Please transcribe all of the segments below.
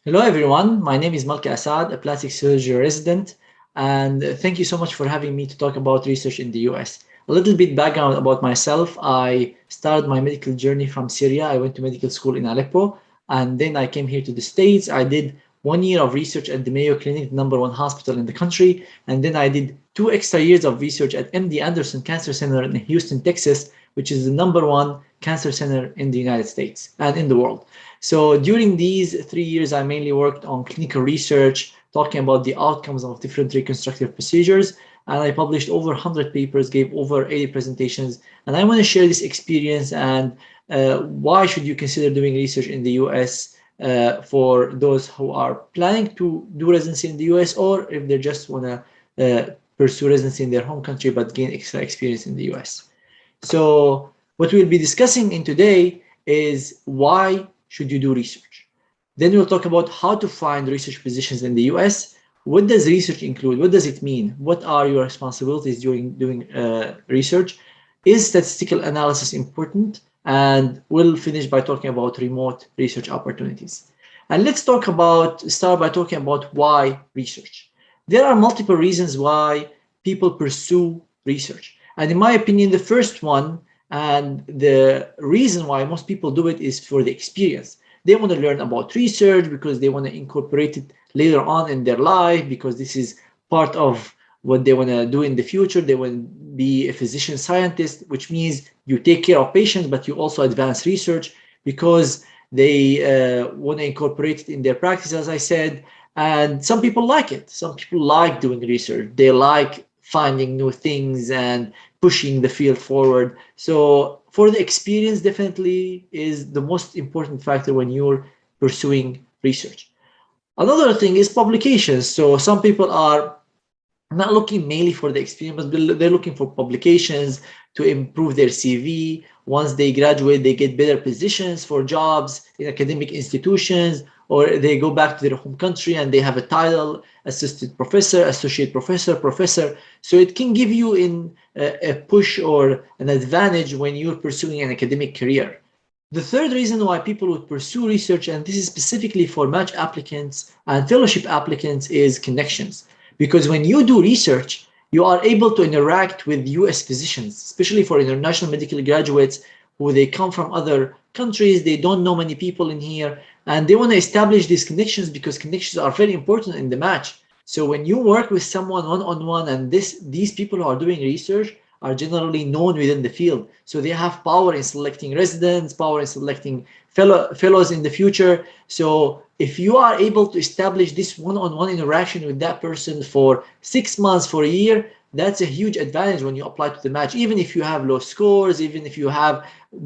Hello, everyone. My name is Asaad, a plastic surgery resident, and thank you so much for having me to talk about research in the US. A little bit background about myself. I started my medical journey from Syria. I went to medical school in Aleppo, and then I came here to the States. I did 1 year of research at the Mayo Clinic, the #1 hospital in the country, and then I did 2 extra years of research at MD Anderson Cancer Center in Houston, Texas, which is the #1 cancer center in the United States and in the world. So during these 3 years, I mainly worked on clinical research, talking about the outcomes of different reconstructive procedures. And I published over 100 papers, gave over 80 presentations. And I want to share this experience and why should you consider doing research in the US for those who are planning to do residency in the US, or if they just want to pursue residency in their home country but gain extra experience in the US. So what we'll be discussing in today is why should you do research. Then we'll talk about how to find research positions in the US. What does research include? What does it mean? What are your responsibilities during doing research? Is statistical analysis important? And we'll finish by talking about remote research opportunities. And let's start by talking about why research. There are multiple reasons why people pursue research. And in my opinion, the first one and the reason why most people do it is for the experience. They want to learn about research because they want to incorporate it later on in their life, because this is part of what they want to do in the future. They want to be a physician scientist, which means you take care of patients, but you also advance research because they want to incorporate it in their practice, as I said. And some people like it. Some people like doing research. They like finding new things and pushing the field forward. So for the experience, definitely is the most important factor when you're pursuing research. Another thing is publications. So some people are not looking mainly for the experience, but they're looking for publications to improve their CV. Once they graduate, they get better positions for jobs in academic institutions, or they go back to their home country and they have a title, assistant professor, associate professor, professor. So it can give you a push or an advantage when you're pursuing an academic career. The third reason why people would pursue research, and this is specifically for match applicants and fellowship applicants, is connections. Because when you do research, you are able to interact with US physicians, especially for international medical graduates who they come from other countries, they don't know many people in here, and they want to establish these connections because connections are very important in the match. So when you work with someone one-on-one, and these people who are doing research are generally known within the field. So they have power in selecting residents, power in selecting fellows in the future. So if you are able to establish this one-on-one interaction with that person for 6 months, for a year, that's a huge advantage when you apply to the match. Even if you have low scores, even if you have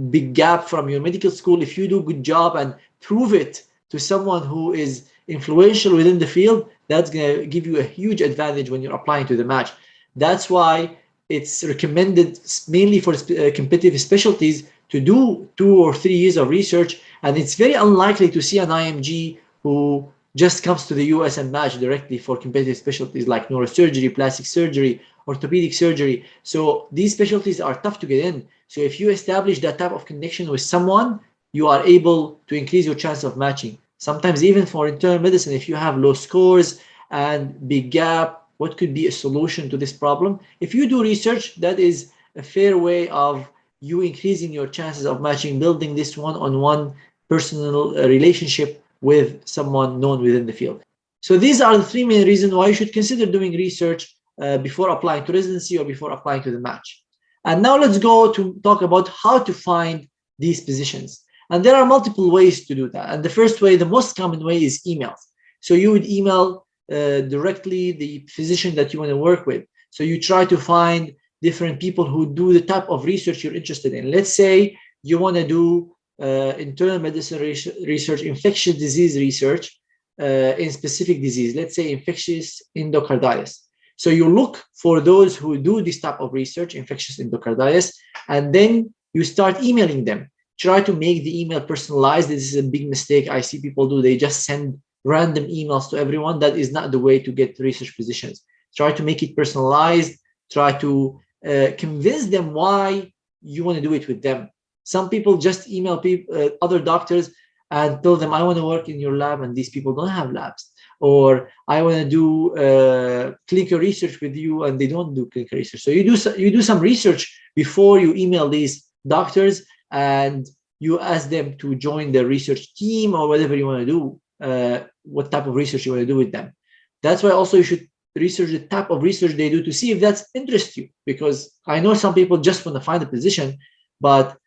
big gap from your medical school, if you do a good job and prove it to someone who is influential within the field, that's going to give you a huge advantage when you're applying to the match. That's why it's recommended mainly for competitive specialties to do 2 or 3 years of research. And it's very unlikely to see an IMG who just comes to the US and match directly for competitive specialties like neurosurgery, plastic surgery, orthopedic surgery. So these specialties are tough to get in. So if you establish that type of connection with someone, you are able to increase your chance of matching. Sometimes even for internal medicine, if you have low scores and big gap, what could be a solution to this problem? If you do research, that is a fair way of you increasing your chances of matching, building this one-on-one personal relationship with someone known within the field. So these are the 3 main reasons why you should consider doing research before applying to residency or before applying to the match. And now let's go to talk about how to find these positions. And there are multiple ways to do that. And the first way, the most common way, is emails. So you would email directly the physician that you want to work with. So you try to find different people who do the type of research you're interested in. Let's say you want to do internal medicine research, infectious disease research in specific disease. Let's say infectious endocarditis. So you look for those who do this type of research, infectious endocarditis, and then you start emailing them. Try to make the email personalized. This is a big mistake I see people do. They just send random emails to everyone. That is not the way to get research positions. Try to make it personalized. Try to convince them why you want to do it with them. Some people just email other doctors and tell them, I want to work in your lab and these people don't have labs. Or I want to do clinical research with you and they don't do clinical research. So you do some research before you email these doctors, and you ask them to join the research team or whatever you want to do, what type of research you want to do with them. That's why also you should research the type of research they do to see if that interests you. Because I know some people just want to find a position, but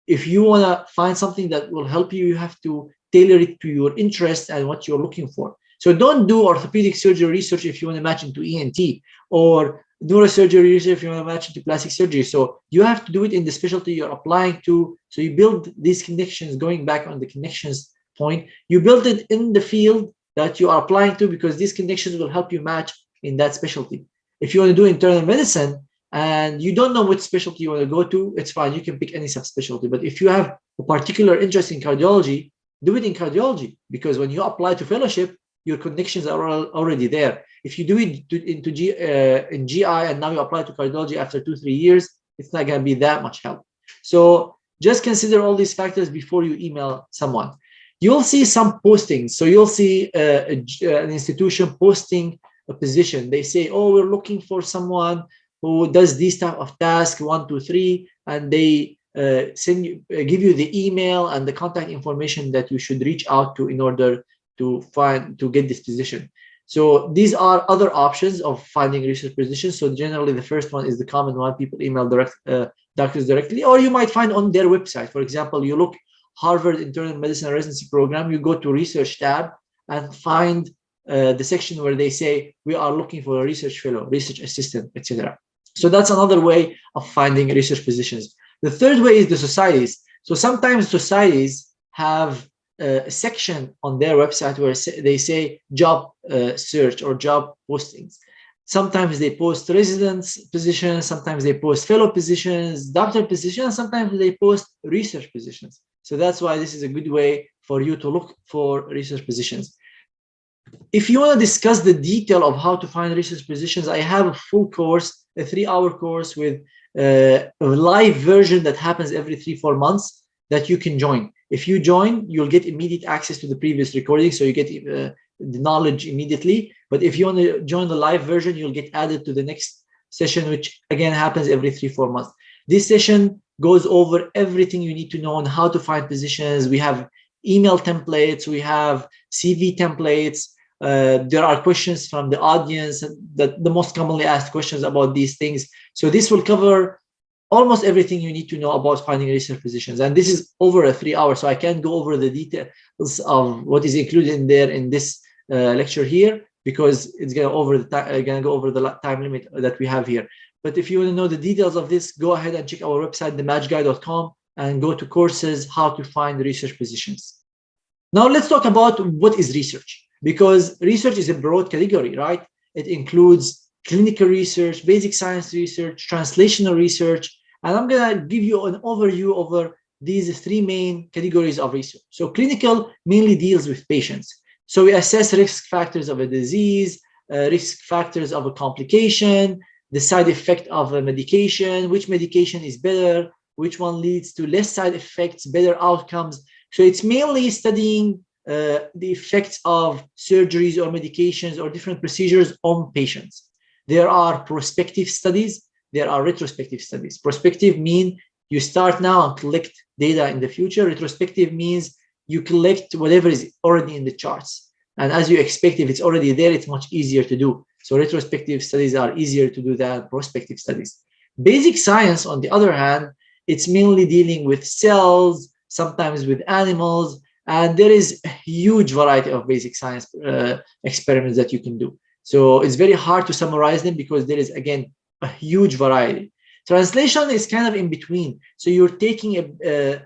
if you want to find something that will help you, you have to tailor it to your interest and what you're looking for. So don't do orthopedic surgery research if you want to match into ENT, or neurosurgery research if you want to match into plastic surgery. So you have to do it in the specialty you're applying to. So you build these connections, going back on the connections point, you build it in the field that you are applying to, because these connections will help you match in that specialty. If you want to do internal medicine and you don't know which specialty you want to go to, it's fine. You can pick any subspecialty. But if you have a particular interest in cardiology, do it in cardiology, because when you apply to fellowship, your connections are already there. If you do it in GI and now you apply to cardiology after 2-3 years, it's not going to be that much help. So just consider all these factors before you email someone. You'll see some postings. So you'll see an institution posting a position. They say, oh, we're looking for someone who does these type of tasks, 1, 2, 3, and they give you the email and the contact information that you should reach out to in order to get this position. So these are other options of finding research positions. So generally, the first one is the common one. People email doctors directly, or you might find on their website. For example, you look Harvard Internal Medicine Residency Program, you go to Research tab and find the section where they say, we are looking for a research fellow, research assistant, etc. So that's another way of finding research positions. The third way is the societies. So sometimes societies have a section on their website where they say job search or job postings. Sometimes they post residence positions, sometimes they post fellow positions, doctor positions, sometimes they post research positions. So that's why this is a good way for you to look for research positions. If you want to discuss the detail of how to find research positions, I have a full course, a 3-hour course with a live version that happens every 3-4 months that you can join. If you join, you'll get immediate access to the previous recording, so you get the knowledge immediately. But if you want to join the live version, you'll get added to the next session, which again happens every 3-4 months. This session goes over everything you need to know on how to find positions. We have email templates, we have CV templates. There are questions from the audience, that the most commonly asked questions about these things. So this will cover almost everything you need to know about finding research positions. And this is over a 3 hours, so I can't go over the details of what is included in there in this lecture here, because it's going to go over the time limit that we have here. But if you want to know the details of this, go ahead and check our website, thematchguy.com, and go to courses, how to find research positions. Now let's talk about what is research, because research is a broad category, right? It includes clinical research, basic science research, translational research, and I'm going to give you an overview over these 3 main categories of research. So clinical mainly deals with patients. So we assess risk factors of a disease, risk factors of a complication, the side effect of a medication, which medication is better, which one leads to less side effects, better outcomes. So it's mainly studying the effects of surgeries or medications or different procedures on patients. There are prospective studies, there are retrospective studies. Prospective mean you start now and collect data in the future. Retrospective means you collect whatever is already in the charts. And as you expect, if it's already there, it's much easier to do. So retrospective studies are easier to do than prospective studies. Basic science, on the other hand, it's mainly dealing with cells, sometimes with animals, and there is a huge variety of basic science experiments that you can do. So it's very hard to summarize them because there is, again, a huge variety. Translation is kind of in between. So you're taking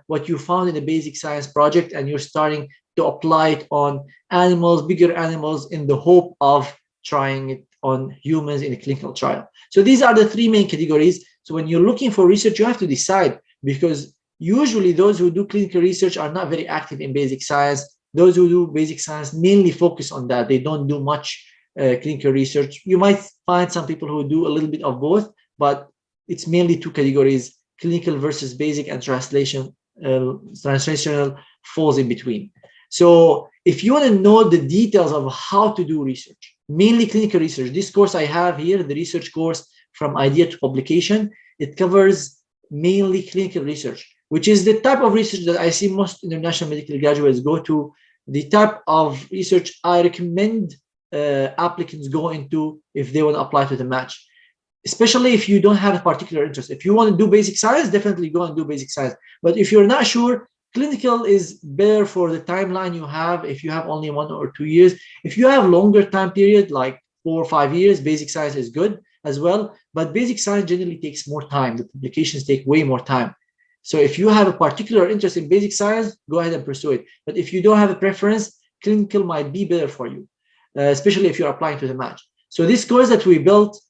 what you found in a basic science project and you're starting to apply it on animals, bigger animals, in the hope of trying it on humans in a clinical trial. So these are the 3 main categories. So when you're looking for research, you have to decide, because usually those who do clinical research are not very active in basic science. Those who do basic science mainly focus on that. They don't do much clinical research. You might find some people who do a little bit of both, but it's mainly 2 categories, clinical versus basic, and translation translational falls in between. So if you want to know the details of how to do research, mainly clinical research, this course I have here, the research course from idea to publication, it covers mainly clinical research, which is the type of research that I see most international medical graduates go to, the type of research I recommend applicants go into if they want to apply to the match, especially if you don't have a particular interest. If you want to do basic science, definitely go and do basic science. But if you're not sure, clinical is better for the timeline you have. If you have only 1 or 2 years, if you have longer time period, like 4 or 5 years, basic science is good as well. But basic science generally takes more time. The publications take way more time. So if you have a particular interest in basic science, go ahead and pursue it. But if you don't have a preference, clinical might be better for you, especially if you're applying to the match. So this course that we built,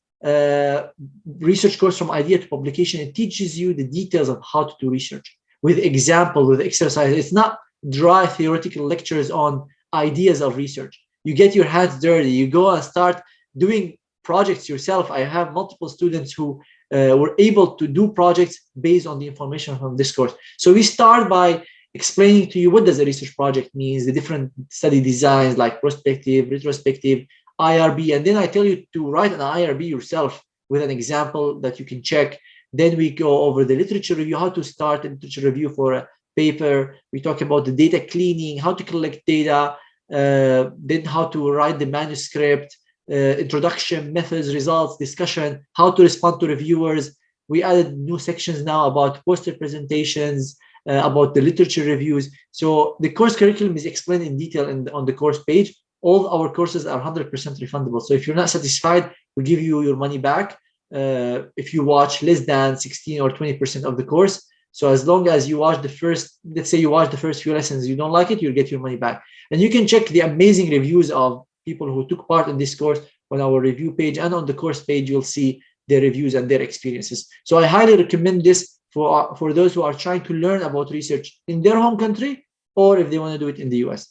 research course from idea to publication, it teaches you the details of how to do research with example, with exercise. It's not dry theoretical lectures on ideas of research. You get your hands dirty. You go and start doing projects yourself. I have multiple students who were able to do projects based on the information from this course. So we start by explaining to you what does a research project means, the different study designs like prospective, retrospective, IRB, and then I tell you to write an IRB yourself with an example that you can check. Then we go over the literature review, how to start a literature review for a paper. We talk about the data cleaning, how to collect data, then how to write the manuscript, introduction, methods, results, discussion, how to respond to reviewers. We added new sections now about poster presentations, about the literature reviews. So the course curriculum is explained in detail on the course page. All our courses are 100% refundable. So if you're not satisfied, we give you your money back if you watch less than 16 or 20% of the course. So as long as you watch the first, let's say you watch the first few lessons, you don't like it, you'll get your money back. And you can check the amazing reviews of people who took part in this course on our review page, and on the course page, you'll see their reviews and their experiences. So I highly recommend this for those who are trying to learn about research in their home country, or if they want to do it in the US.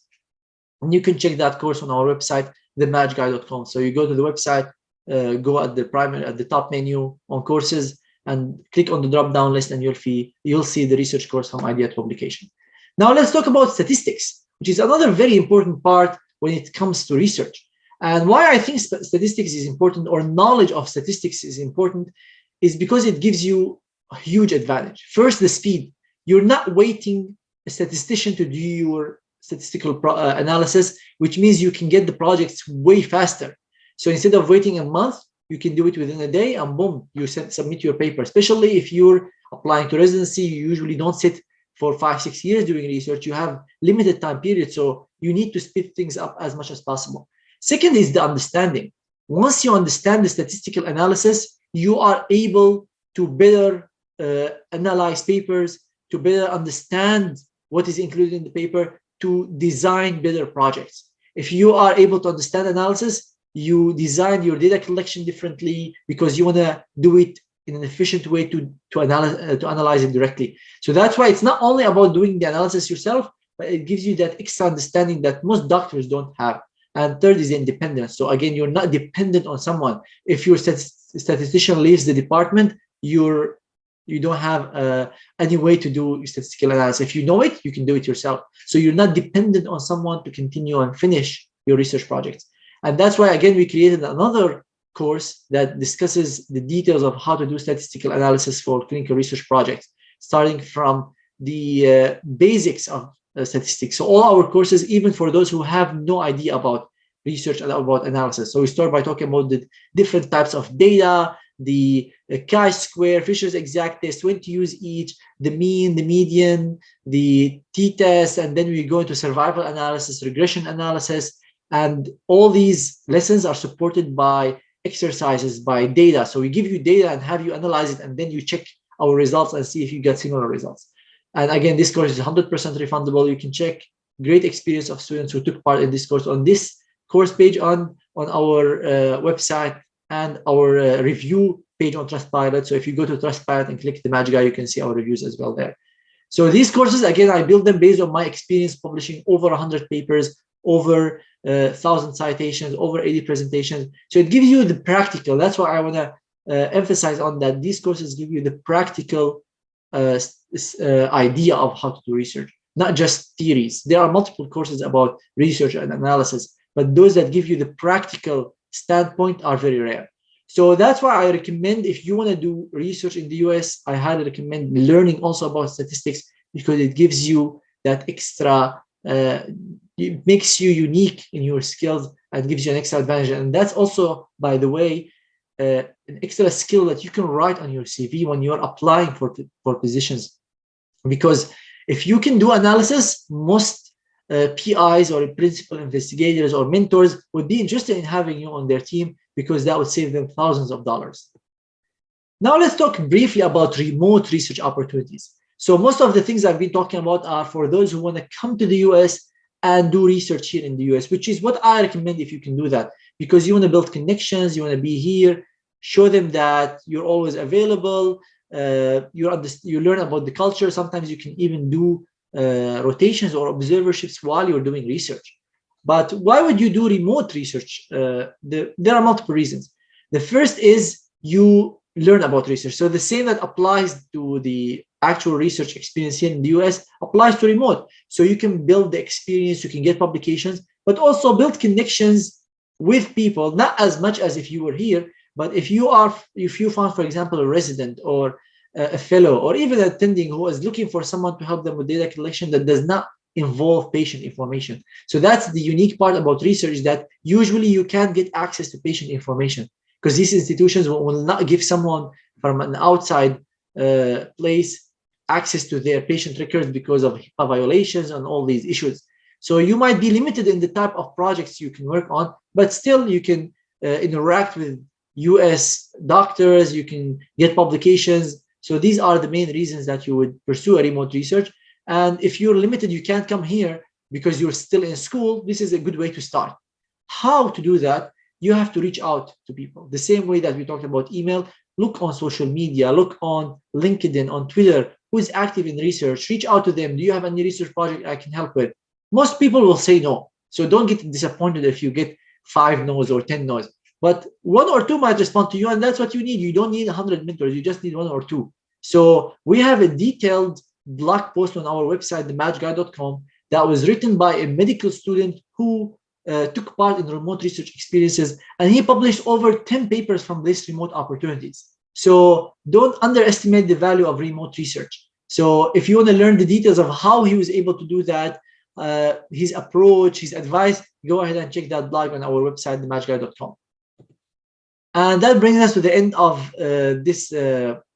And you can check that course on our website, thematchguy.com. So you go to the website, go at the top menu on courses, and click on the drop-down list, and you'll see the research course from idea to publication. Now let's talk about statistics, which is another very important part when it comes to research. And why I think statistics is important, or knowledge of statistics is important, is because it gives you a huge advantage. First, the speed. You're not waiting a statistician to do your statistical analysis, which means you can get the projects way faster. So instead of waiting a month, you can do it within a day, and boom, you submit your paper. Especially if you're applying to residency, you usually don't sit for 5-6 years doing research. You have limited time period, so you need to speed things up as much as possible. Second is the understanding. Once you understand the statistical analysis, you are able to better analyze papers, to better understand what is included in the paper, to design better projects. If you are able to understand analysis, you design your data collection differently because you want to do it in an efficient way to analyze it directly. So that's why it's not only about doing the analysis yourself, but it gives you that extra understanding that most doctors don't have. And third is independence. So again, you're not dependent on someone. If your statistician leaves the department, you don't have any way to do statistical analysis. If you know it, you can do it yourself. So you're not dependent on someone to continue and finish your research projects. And that's why, again, we created another course that discusses the details of how to do statistical analysis for clinical research projects, starting from the basics of statistics. So all our courses, even for those who have no idea about research and about analysis. So we start by talking about the different types of data, the chi-square, Fisher's exact test, when to use each, the mean, the median, the t-test, and then we go into survival analysis, regression analysis, and all these lessons are supported by exercises, by data. So we give you data and have you analyze it, and then you check our results and see if you get similar results. And again, this course is 100% refundable. You can check great experience of students who took part in this course on this course page on our website, and our review page on Trustpilot. So if you go to Trustpilot and click the Match Guy, you can see our reviews as well there. So these courses, again, I built them based on my experience publishing over 100 papers, over 1,000 citations, over 80 presentations. So it gives you the practical. That's why I want to emphasize on that. These courses give you the practical idea of how to do research, not just theories. There are multiple courses about research and analysis, but those that give you the practical standpoint are very rare. So that's why I recommend, if you want to do research in the US, I highly recommend learning also about statistics, because it gives you that extra, it makes you unique in your skills and gives you an extra advantage. And that's also, by the way, an extra skill that you can write on your CV when you're applying for positions. Because if you can do analysis, most PIs or principal investigators or mentors would be interested in having you on their team, because that would save them thousands of dollars. Now let's talk briefly about remote research opportunities. So most of the things I've been talking about are for those who want to come to the US and do research here in the US, which is what I recommend if you can do that, because you want to build connections, you want to be here, show them that you're always available, you learn about the culture. Sometimes you can even do rotations or observerships while you're doing research. But why would you do remote research? There are multiple reasons. The first is you learn about research. So the same that applies to the actual research experience here in the US applies to remote. So you can build the experience, you can get publications, but also build connections with people, not as much as if you were here, but if you found, for example, a resident or a fellow or even an attending who is looking for someone to help them with data collection that does not involve patient information. So that's the unique part about research, that usually you can't get access to patient information, because these institutions will not give someone from an outside place access to their patient records because of HIPAA violations and all these issues. So you might be limited in the type of projects you can work on, but still you can interact with US doctors, you can get publications. So these are the main reasons that you would pursue a remote research. And if you're limited, you can't come here because you're still in school, this is a good way to start. How to do that? You have to reach out to people. The same way that we talked about email, look on social media, look on LinkedIn, on Twitter, who is active in research, reach out to them. Do you have any research project I can help with? Most people will say no. So don't get disappointed if you get 5 no's or 10 no's. But 1 or 2 might respond to you, and that's what you need. You don't need 100 mentors, you just need 1 or 2. So we have a detailed blog post on our website, thematchguide.com, that was written by a medical student who took part in remote research experiences, and he published over 10 papers from these remote opportunities. So don't underestimate the value of remote research. So if you want to learn the details of how he was able to do that, his approach, his advice, go ahead and check that blog on our website, thematchguide.com. And that brings us to the end of this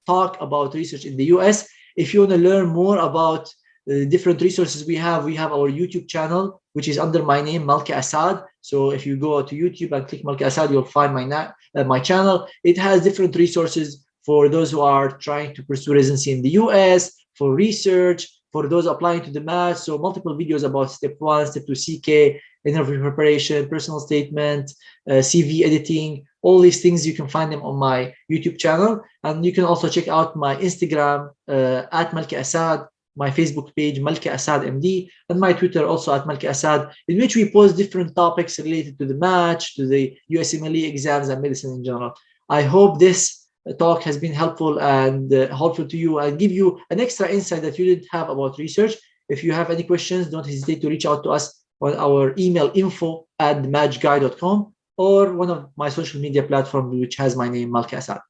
talk about research in the US. If you want to learn more about the different resources we have our YouTube channel, which is under my name, Malki Asaad. So if you go to YouTube and click Malki Asaad, you'll find my channel. It has different resources for those who are trying to pursue residency in the US, for research, for those applying to the match. So multiple videos about step 1, step 2 CK, interview preparation, personal statement, CV editing, all these things. You can find them on my YouTube channel. And you can also check out my Instagram at Malki Asaad, my Facebook page, Malki Asaad MD, and my Twitter also at Malki Asaad, in which we post different topics related to the match, to the USMLE exams and medicine in general. I hope this talk has been helpful and helpful to you and give you an extra insight that you didn't have about research. If you have any questions, don't hesitate to reach out to us on our email, info@matchguide.com, or one of my social media platforms, which has my name, Malki Asaad.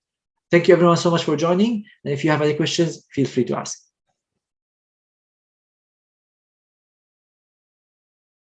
Thank you everyone so much for joining. And if you have any questions, feel free to ask.